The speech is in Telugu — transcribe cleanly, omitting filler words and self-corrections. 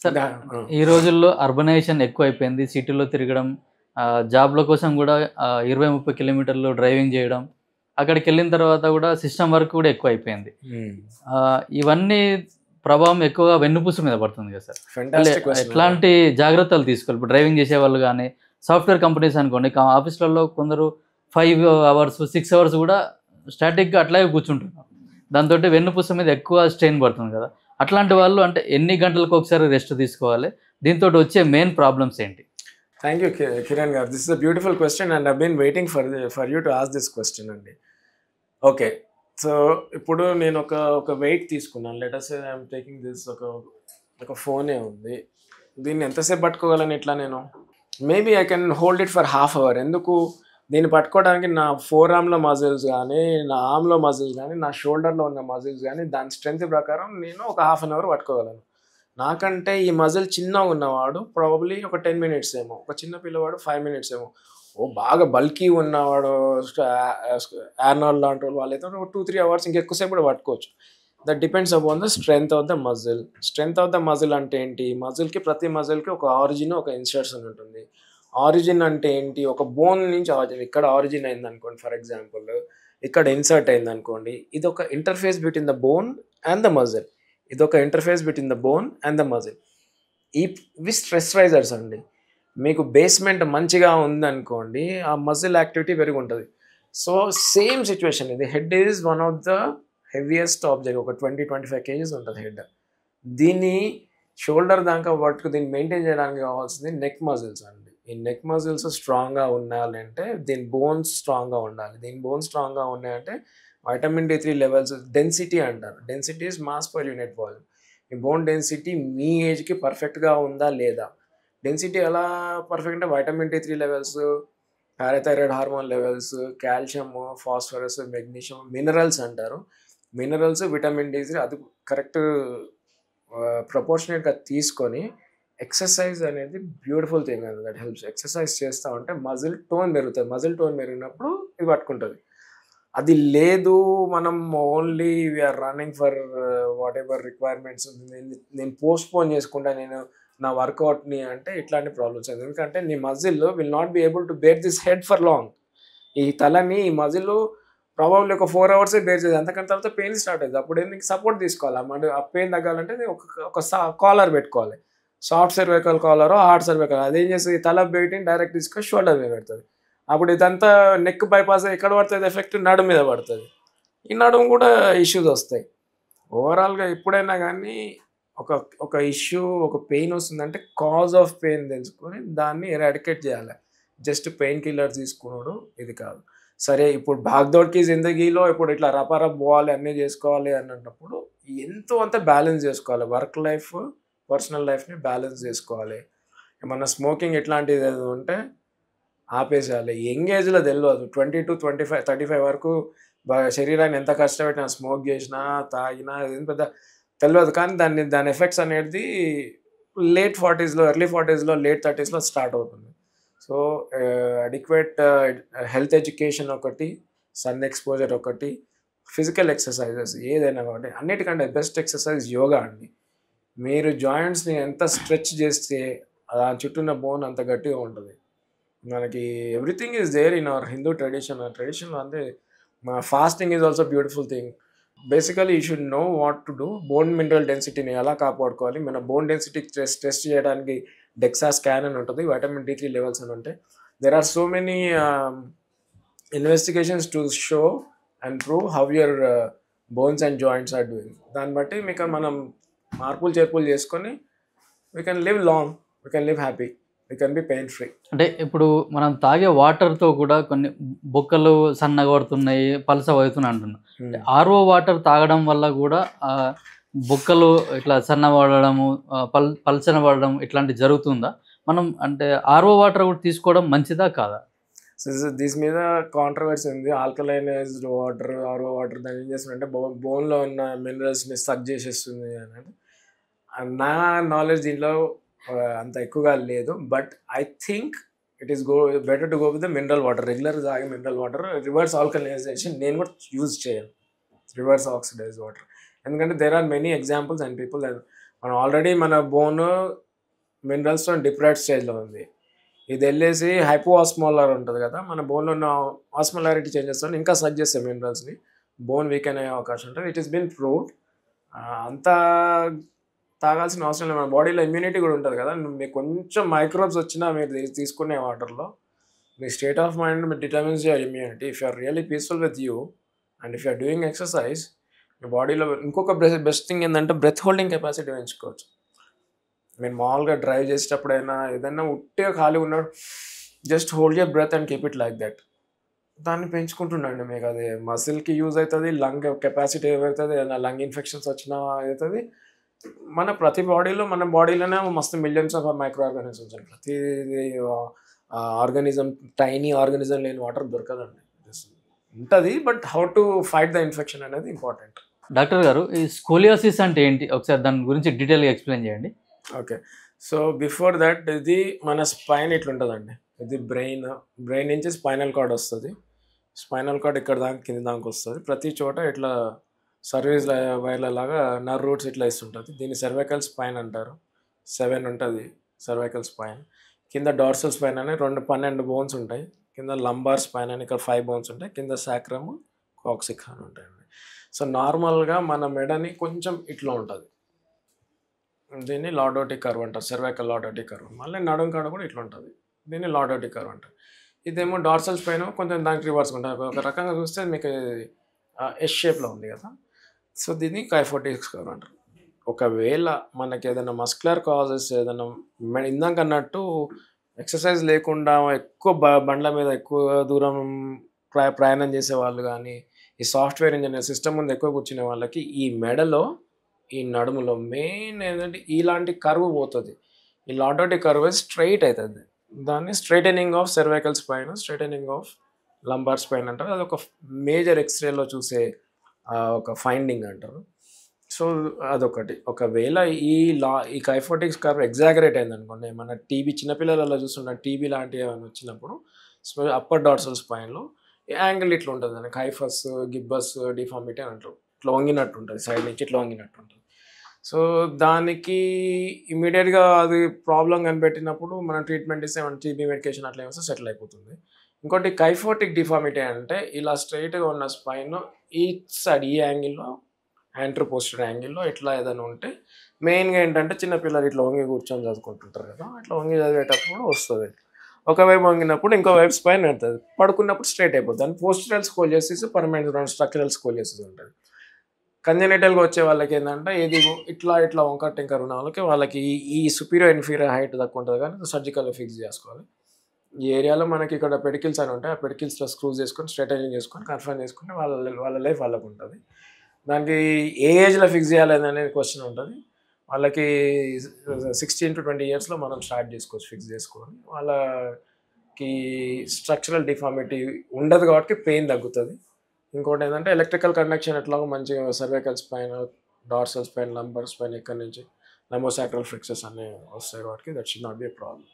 సార్ ఈ రోజుల్లో అర్బనైజేషన్ ఎక్కువైపోయింది. సిటీలో తిరగడం, జాబ్‌ల కోసం గూడా 20, 30 కిలోమీటర్లు డ్రైవింగ్ జేయడం. అక్కడికెళ్ళిన తర్వాత గూడా సిస్టమ్ వర్క్ కూడా ఎక్కువైపోయింది. ఇవన్నీ ప్రభావం ఎక్కువగా వెన్నుపూస మీద పడుతుంది గదా సార్. Fantastic question. ఎట్లాంటి జాగ్రత్తలు తీసుకోవాలి? ఇప్పుడు డ్రైవింగ్ చేసేవాళ్ళు గానీ, సాఫ్ట్‌వేర్ కంపెనీస్ అనుకోండి, ఆఫీస్‌లలో కొందరు 5 అవర్స్, 6 అవర్స్ గూడా స్టాటిక్‌గా అట్లాగే కూర్చుంటున్నారు. దాంతోటి వెన్నుపూస మీద ఎక్కువ స్ట్రెయిన్ పడుతుంది గదా! అట్లాంటి వాళ్ళు అంటే ఎన్ని గంటలకు ఒకసారి రెస్ట్ తీసుకోవాలి? దీంతోటి వచ్చే మెయిన్ ప్రాబ్లమ్స్ ఏంటి? థ్యాంక్ యూ కిరణ్ గారు. This is a beautiful question and I been waiting for you to ask this question అండి. ఓకే, సో ఇప్పుడు నేను ఒక వెయిట్ తీసుకున్నాను. Let us say I'm taking this ఒక ఫోనే ఉంది. దీన్ని ఎంతసేపు పట్టుకోగలను ఇట్లా నేను? Maybe I can hold it for half hour. ఎందుకు? దీన్ని పట్టుకోవడానికి నా ఫోర్ ఆర్మ్లో మజిల్స్ కానీ, నా ఆర్మ్లో మజిల్స్ కానీ, నా షోల్డర్లో ఉన్న మజిల్స్ కానీ, దాని స్ట్రెంత్ ప్రకారం నేను ఒక హాఫ్ అన్ అవర్ పట్టుకోగలను. నాకంటే ఈ మజిల్ చిన్నగా ఉన్నవాడు ప్రాబబ్లీ ఒక 10 మినిట్స్ ఏమో, ఒక చిన్న పిల్లవాడు 5 మినిట్స్ ఏమో, బాగా బల్కీ ఉన్నవాడు ఆర్నాల్డ్ లాంటి వాళ్ళైతే ఒక 2-3 అవర్స్ ఇంకెక్కువసేపు కూడా పట్టుకోవచ్చు. That depends upon the strength of the muscle. Strength of the muscle అంటే ఏంటి? మజిల్కి, ప్రతి మజిల్కి ఒక ఆరిజిన్, ఒక ఇన్సర్షన్ ఉంటుంది. ఆరిజిన్ అంటే ఏంటి? ఒక బోన్ నుంచి ఆరిజిన్, ఇక్కడ ఆరిజిన్ అయింది అనుకోండి, ఫర్ ఎగ్జాంపుల్ ఇక్కడ ఇన్సర్ట్ అయింది అనుకోండి, ఇది ఒక interface between the bone and the muscle. ఇది ఒక interface between the bone and the muscle. ఇవి స్ట్రెస్ రైజర్స్ అండి. మీకు బేస్మెంట్ మంచిగా ఉందనుకోండి, ఆ మజిల్ యాక్టివిటీ పెరిగి ఉంటుంది. సో సేమ్ సిచ్యువేషన్ ఇది. Head is one of the heaviest object. ఒక 20-25 kgs ఉంటుంది హెడ్. దీన్ని షోల్డర్ దాకా పట్టుకు దీన్ని మెయింటైన్ చేయడానికి కావాల్సింది నెక్ మజిల్స్ అండి. ఈ నెక్ మజిల్స్ స్ట్రాంగ్గా ఉండాలంటే దీని బోన్స్ స్ట్రాంగ్గా ఉండాలి. దీని బోన్స్ స్ట్రాంగ్గా ఉన్నాయంటే వైటమిన్ D3 లెవెల్స్, డెన్సిటీ అంటారు. Density is mass per unit volume. ఈ బోన్ డెన్సిటీ మీ ఏజ్కి పర్ఫెక్ట్గా ఉందా లేదా? డెన్సిటీ ఎలా పర్ఫెక్ట్ అంటే vitamin D3 levels, parathyroid hormone levels, calcium, phosphorus, magnesium, minerals అంటారు. మినరల్స్, విటమిన్ D3 అది కరెక్ట్ ప్రపోర్షనేట్గా తీసుకొని ఎక్సర్సైజ్ అనేది బ్యూటిఫుల్ థింగ్ అండి. That helps. ఎక్సర్సైజ్ చేస్తూ ఉంటే మజిల్ టోన్ పెరుగుతుంది. మజిల్ టోన్ పెరిగినప్పుడు ఇది పట్టుకుంటుంది. అది లేదు, మనం only we are running for what ever requirements, నేను పోస్ట్పోన్ చేసుకుంటా నేను నా వర్కౌట్ని అంటే ఇట్లాంటి ప్రాబ్లమ్స్. ఎందుకంటే నీ muscle will not be able to bear this head for long. ఈ తలని, ఈ మజిల్ ప్రాబబ్లీ ఒక 4 hours బేర్ చేయాలి. అంతకంటే తర్వాత పెయిన్ స్టార్ట్ అవుతుంది. అప్పుడు నీకు సపోర్ట్ తీసుకోవాలి. ఆ పెయిన్ తగ్గాలంటే ఒక కాలర్ పెట్టుకోవాలి. సాఫ్ట్ సర్వైకల్ కాలరో, హార్డ్ సర్వైకల్. అదేం చేస్తుంది? తల బయటిని డైరెక్ట్ తీసుకొని షోల్డర్ మీద పెడుతుంది. అప్పుడు ఇదంతా నెక్ బైపాస్ ఎక్కడ పడుతుంది? ఎఫెక్ట్ నడుము మీద పడుతుంది. ఈ నడుము కూడా ఇష్యూస్ వస్తాయి. ఓవరాల్గా ఎప్పుడైనా కానీ ఒక ఇష్యూ, ఒక పెయిన్ వస్తుందంటే కాజ్ ఆఫ్ పెయిన్ తెలుసుకొని దాన్ని ఎరాడికేట్ చేయాలి. జస్ట్ పెయిన్ కిల్లర్ తీసుకున్నాడు ఇది కాదు. సరే, ఇప్పుడు భాగ్దౌడ్కి జిందగీలో ఇప్పుడు ఇట్లా రపారప్ పోవాలి, అన్నీ చేసుకోవాలి అన్నప్పుడు ఎంతో అంత బ్యాలెన్స్ చేసుకోవాలి. వర్క్ లైఫ్, పర్సనల్ లైఫ్ని బ్యాలెన్స్ చేసుకోవాలి. ఏమన్నా స్మోకింగ్ ఇట్లాంటిది ఏదో ఉంటే ఆపేసేయాలి. యంగ్ ఏజ్లో తెలియదు. 20-25, 35 వరకు శరీరాన్ని ఎంత కష్టపెట్టినా, స్మోక్ చేసినా, తాగినా ఏం పెద్ద తెలియదు. కానీ దాని ఎఫెక్ట్స్ అనేది లేట్ 40sలో, ఎర్లీ 40sలో, లేట్ 30sలో స్టార్ట్ అవుతుంది. సో అడిక్వేట్ హెల్త్ ఎడ్యుకేషన్ ఒకటి, సన్ ఎక్స్పోజర్ ఒకటి, ఫిజికల్ ఎక్సర్సైజెస్ ఏదైనా ఒకటి. అన్నిటికంటే బెస్ట్ ఎక్సర్సైజ్ యోగా అండి. మీరు జాయింట్స్ని ఎంత స్ట్రెచ్ చేస్తే దాని చుట్టూ ఉన్న బోన్ అంత గట్టిగా ఉంటుంది. మనకి everything is there in our Hindu tradition. ఆ ట్రెడిషన్లో అంటే fasting is also beautiful thing. Basically you should know what to do. Bone mineral డెన్సిటీని ఎలా కాపాడుకోవాలి. మన బోన్ డెన్సిటీ టెస్ట్ చేయడానికి డెక్సా స్కాన్ అని ఉంటుంది, వైటమిన్ D3 లెవెల్స్ అని ఉంటాయి. There are so many investigations to show and prove how your bones and joints are doing. దాన్ని బట్టి మీకు మనం మార్పులు చేర్పులు చేసుకొని we can live long, we can live happy, we can be pain free. అంటే ఇప్పుడు మనం తాగే వాటర్తో కూడా కొన్ని బొక్కలు సన్నగా పడుతున్నాయి, పలస అవుతున్నాయి అంటున్నాం. RO వాటర్ తాగడం వల్ల కూడా బొక్కలు ఇట్లా సన్నబడము, పలచన పడడం ఇట్లాంటివి జరుగుతుందా? మనం అంటే RO వాటర్ కూడా తీసుకోవడం మంచిదా కాదా? దీని మీద కాంట్రవర్సీ ఉంది. ఆల్కలైనైజ్డ్ వాటర్, RO వాటర్ దాన్ని ఏం చేస్తుందంటే బోన్లో ఉన్న మినరల్స్ని సక్ చేసేస్తుంది అని. నా నాలెడ్జ్ దీంట్లో అంత ఎక్కువగా లేదు. But I think it is better to go with the mineral water. Regular తాగే మినరల్ వాటర్. రివర్స్ ఆల్కలైజేషన్ నేను కూడా యూజ్ చేయను, రివర్స్ ఆక్సిడైజ్ వాటర్. ఎందుకంటే there are many examples and people మనం ఆల్రెడీ మన బోన్ మినరల్స్తో డిప్రైవ్డ్ స్టేజ్లో ఉంది. ఇది వెళ్ళేసి హైపోఆస్మోలార్ ఉంటుంది కదా, మన బోన్లో ఉన్న ఆస్మోలారిటీ చేంజెస్ ఇంకా సక్ చేస్తాయి మినరల్స్ని, బోన్ వీకెన్ అయ్యే అవకాశం ఉంటుంది. It is been proved. అంతా తాగాల్సిన అవసరం లేదు. మన బాడీలో ఇమ్యూనిటీ కూడా ఉంటుంది కదా, మీకు కొంచెం మైక్రోబ్స్ వచ్చినా మీరు తీసుకునే వాటర్లో మీ state of mind determines your immunity. If you're really peaceful with you and if you're doing exercise, మీ బాడీలో ఇంకొక బెస్ట్ థింగ్ ఏంటంటే బ్రెత్ హోల్డింగ్ కెపాసిటీ పెంచుకోవచ్చు. మీరు మామూలుగా డ్రైవ్ చేసేటప్పుడైనా ఏదైనా ఉట్టిగా ఖాళీ ఉన్నాడు, just hold your breath and keep it like that. దాన్ని పెంచుకుంటుండండి. మీకు అది మసిల్కి యూజ్ అవుతుంది, లంగ్ కెపాసిటీ ఏమవుతుంది, లంగ్ ఇన్ఫెక్షన్స్ వచ్చినా అవుతుంది. మన ప్రతి మన బాడీలోనే మస్తు మిలియన్స్ ఆఫ్ మైక్రో ఆర్గానిజమ్స్ ఉంటాయి. ప్రతి ఆర్గానిజం, టైనీ ఆర్గానిజం లేని వాటర్ దొరకదండి, ఉంటుంది. But how to fight the infection అనేది ఇంపార్టెంట్. డాక్టర్ గారు, ఈ స్కోలియోసిస్ అంటే ఏంటి, ఒకసారి దాని గురించి డీటెయిల్గా ఎక్స్ప్లెయిన్ చేయండి. ఓకే, సో బిఫోర్ దట్ ఇది మన స్పైన్ ఇట్లుంటుందండి. ఇది బ్రెయిన్ నుంచి స్పైనల్ కార్డ్ వస్తుంది. స్పైనల్ కార్డ్ ఇక్కడ దాకా కింద దాకా వస్తుంది. ప్రతి చోట ఇట్లా సర్వీస్ వైర్ల లాగా నర్వ్ రూట్స్ ఇట్లా ఇస్తుంటుంది. దీన్ని సర్వైకల్ స్పైన్ అంటారు. 7 ఉంటుంది సర్వైకల్ స్పైన్. కింద డార్సల్ స్పైన్ అని 12 బోన్స్ ఉంటాయి. కింద లంబార్ స్పైన్ అని ఇక్కడ 5 బోన్స్ ఉంటాయి. కింద సాక్రమ్, కాక్సిక్ అని ఉంటాయండి. సో నార్మల్గా మన మెడని కొంచెం ఇట్లా ఉంటుంది. దీన్ని లార్డోటిక్ కర్వ్ అంటారు, సర్వైకల్ లార్డోటిక్ కర్వ్. మళ్ళీ నడుం కాడ కూడా ఇట్లా ఉంటుంది, దీన్ని లార్డోటిక్ కర్వ్ అంటారు. ఇదేమో డార్సల్ స్పైన్ కొంచెం దానికి రివర్స్ ఉంటుంది. ఒక రకంగా చూస్తే మీకు ఎస్ షేప్లో ఉంది కదా, సో దీన్ని కైఫోటిక్ కర్వ్ అంటారు. ఒకవేళ మనకి ఏదైనా మస్కులర్ కాజెస్, ఏదైనా ఇందాక అన్నట్టు ఎక్సర్సైజ్ లేకుండా ఎక్కువ బండ్ల మీద ఎక్కువ దూరం ప్రయాణం చేసే వాళ్ళు కానీ, ఈ సాఫ్ట్వేర్ ఇంజనీర్ సిస్టమ్ ముందు ఎక్కువ కూర్చునే వాళ్ళకి ఈ మెడలో, ఈ నడుములో మెయిన్ ఏంటంటే ఇలాంటి కర్వ్ పోతుంది. ఈ లార్డోటిక్ కర్వ్ స్ట్రైట్ అవుతుంది. దాన్ని straightening of cervical spine, straightening of lumbar spine అంటారు. అది ఒక మేజర్ ఎక్స్రేలో చూసే ఒక ఫైండింగ్ అంటారు. సో అదొకటి. ఒకవేళ ఈ కైఫోటిక్ కర్వ్ ఎగ్జాగరేట్ అయింది అనుకోండి, మన టీబీ చిన్నపిల్లలలో చూస్తున్న టీబీ లాంటివి ఏమైనా వచ్చినప్పుడు అప్పర్ డార్సల్ స్పైన్లో యాంగిల్ ఇట్లా ఉంటుంది అండి. కైఫస్, గిబ్బస్ డిఫార్మిటీ అని అంటారు. ఇట్లా వంగినట్టు ఉంటుంది, సైడ్ నుంచి ఇట్లా వంగినట్టు ఉంటుంది. సో దానికి ఇమీడియట్గా అది ప్రాబ్లం కనిపెట్టినప్పుడు మనం ట్రీట్మెంట్ ఇస్తే మన టీబీ మెడికేషన్ అట్లా ఏమో సెటిల్ అయిపోతుంది. ఇంకోటి కైఫోటిక్ డిఫార్మిటీ అంటే ఇలా స్ట్రైట్గా ఉన్న స్పైన్ ఈ సైడ్ ఈ యాంగిల్లో, యాంట్రో పోస్టర్ యాంగిల్లో ఇట్లా ఏదైనా ఉంటే, మెయిన్గా ఏంటంటే చిన్నపిల్లలు ఇట్లా వంగి కూర్చొని చదువుకుంటుంటారు కదా, అట్లా వంగి చదివేటప్పుడు వస్తుంది. ఒకవైపు వంగినప్పుడు ఇంకో వైపు స్పైన్ పెడుతుంది, పడుకున్నప్పుడు స్ట్రైట్ అయిపోతుంది. దాన్ని postural scoliosis, permanent structural scoliosis ఉంటుంది. కంజెనిటల్గా వచ్చే వాళ్ళకి ఏంటంటే ఇది ఇట్లా వంకర టింకర్ ఉన్న వాళ్ళకి ఈ సుపీరియర్ ఇన్ఫీరియర్ హైట్ తక్కువ ఉంటుంది, కానీ సర్జికల్గా ఫిక్స్ చేసుకోవాలి. ఈ ఏరియాలో మనకి ఇక్కడ పెడికిల్స్ అని ఉంటాయి. ఆ పెడికిల్స్లో స్క్రూస్ చేసుకొని స్ట్రైటనింగ్ చేసుకొని కన్ఫర్మ్ చేసుకుంటే వాళ్ళ లైఫ్ వాళ్ళకు ఉంటుంది. దానికి ఏ ఏజ్లో ఫిక్స్ చేయాలి అనేది క్వశ్చన్ ఉంటుంది. వాళ్ళకి 16 to 20 ఇయర్స్లో మనం స్టార్ట్ చేసుకోవచ్చు ఫిక్స్ చేసుకొని. వాళ్ళకి స్ట్రక్చరల్ డిఫార్మిటీ ఉండదు కాబట్టి పెయిన్ తగ్గుతుంది. ఇంకోటి ఏంటంటే ఎలక్ట్రికల్ కండక్షన్ ఎట్లాగో మంచిగా cervical spine, dorsal spine, lumbar spine ఇక్కడ నుంచి లెమోసాక్రల్ ఫ్లెక్సెస్ అన్నీ వస్తాయి కాబట్టి that should not be a problem.